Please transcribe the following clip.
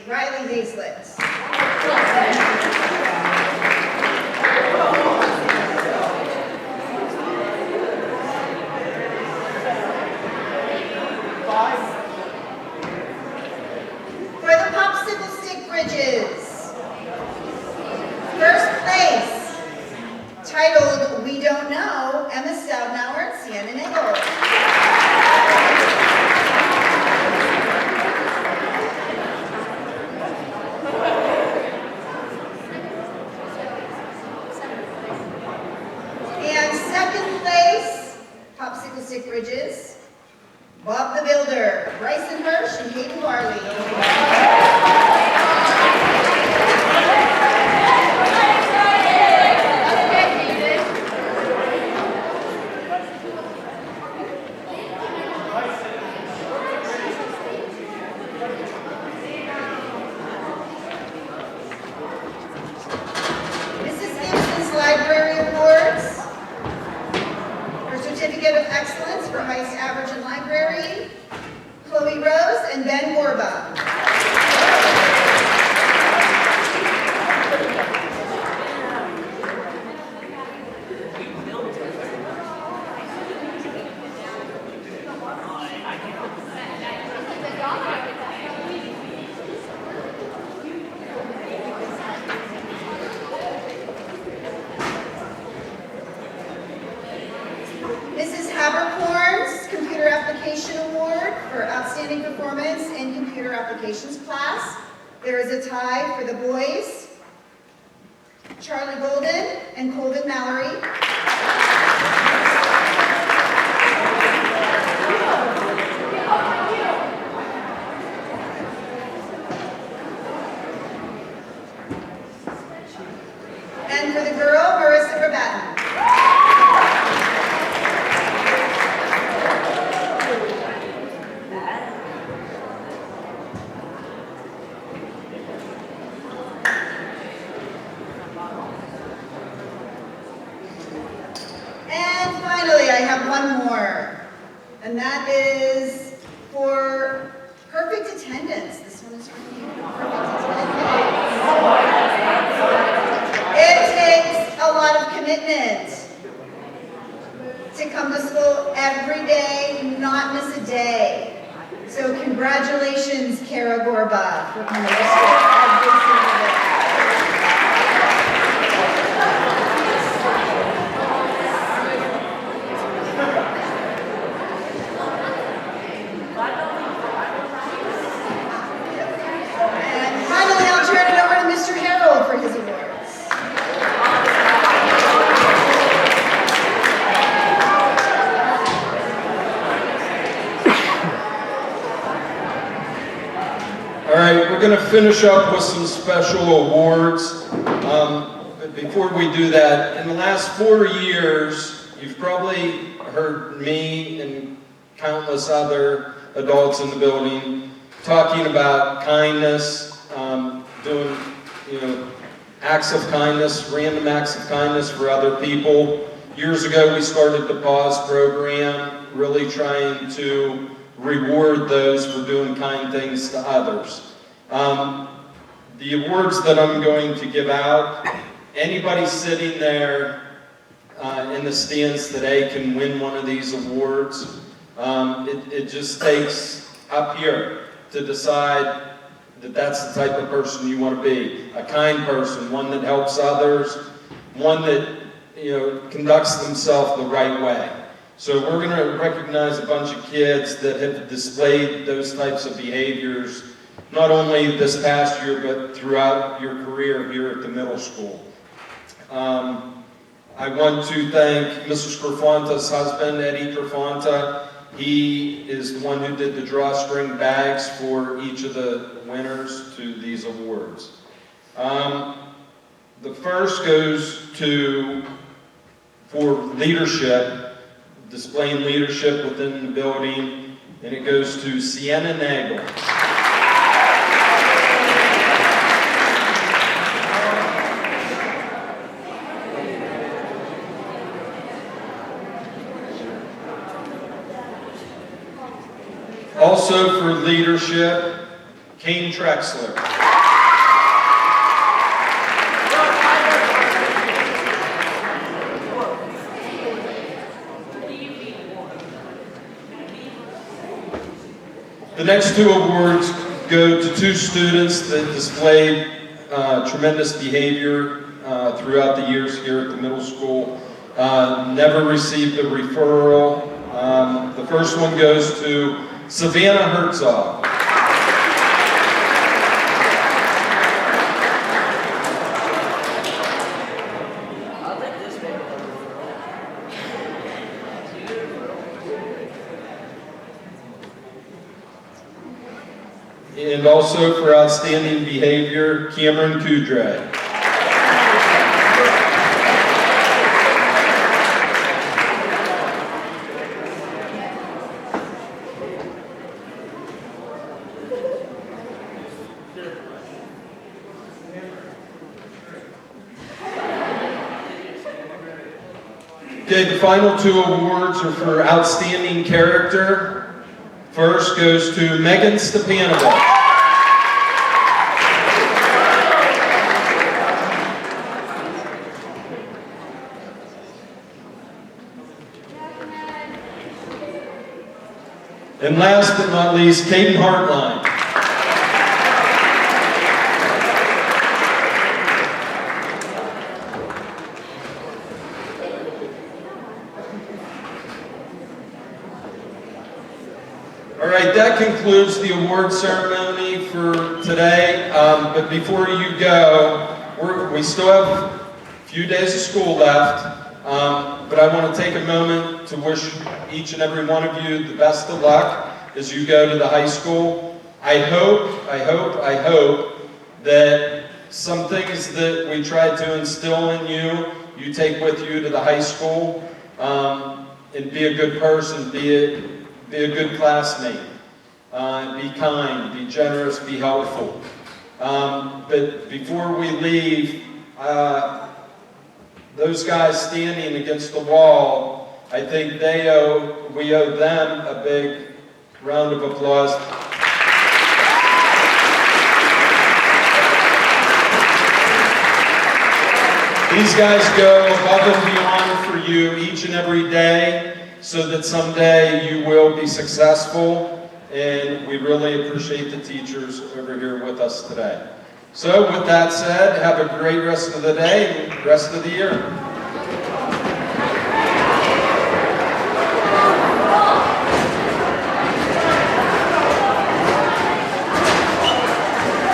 Riley Hazlett. For the popsicle stick bridges, first place, titled We Don't Know, Emma Stoudnauer and Sienna Nagel. And second place, popsicle stick bridges, Bob the Builder, Bryson Hirsch and Hayden Barley. Mrs. Gibson's Library Awards, her Certificate of Excellence for Highest Average in Library, Chloe Rose and Ben Gorba. Mrs. Habercorn's Computer Application Award for Outstanding Performance in Computer Applications class. There is a tie for the boys, Charlie Golden and Colvin Mallory. And for the girl, Marissa Rabatten. And finally, I have one more, and that is for perfect attendance. This one is for you. Perfect attendance. It takes a lot of commitment to come to school every day, not miss a day. So congratulations, Kara Gorba, for coming to school every single day. And finally, I'll turn it over to Mr. Harold for his awards. All right, we're going to finish up with some special awards. But before we do that, in the last 4 years, you've probably heard me and countless other adults in the building talking about kindness, doing, acts of kindness, random acts of kindness for other people. Years ago, we started the Pause program, really trying to reward those for doing kind things to others. The awards that I'm going to give out, anybody sitting there in the stands today can win one of these awards. It just takes up here to decide that that's the type of person you want to be. A kind person, one that helps others, one that conducts themselves the right way. So we're going to recognize a bunch of kids that have displayed those types of behaviors, not only this past year, but throughout your career here at the middle school. I want to thank Mrs. Kerfonta's husband, Eddie Kerfonta. He is the one who did the drawstring bags for each of the winners to these awards. The first goes for leadership, displaying leadership within the building, and it goes to Sienna Nagel. Also for leadership, Kane Trexler. The next two awards go to two students that displayed tremendous behavior throughout the years here at the middle school. Never received a referral. The first one goes to Savannah Herzog. And also for outstanding behavior, Cameron Kudray. Okay, the final two awards are for outstanding character. First goes to Megan Stepanovich. And last but not least, Caden Hartline. All right, that concludes the award ceremony for today. But before you go, we still have a few days of school left. But I want to take a moment to wish each and every one of you the best of luck as you go to the high school. I hope that some things that we tried to instill in you, you take with you to the high school, and be a good person, be a good classmate, be kind, be generous, be helpful. But before we leave, those guys standing against the wall, I think we owe them a big round of applause. These guys go above and beyond for you each and every day so that someday you will be successful, and we really appreciate the teachers over here with us today. So with that said, have a great rest of the day and rest of the year.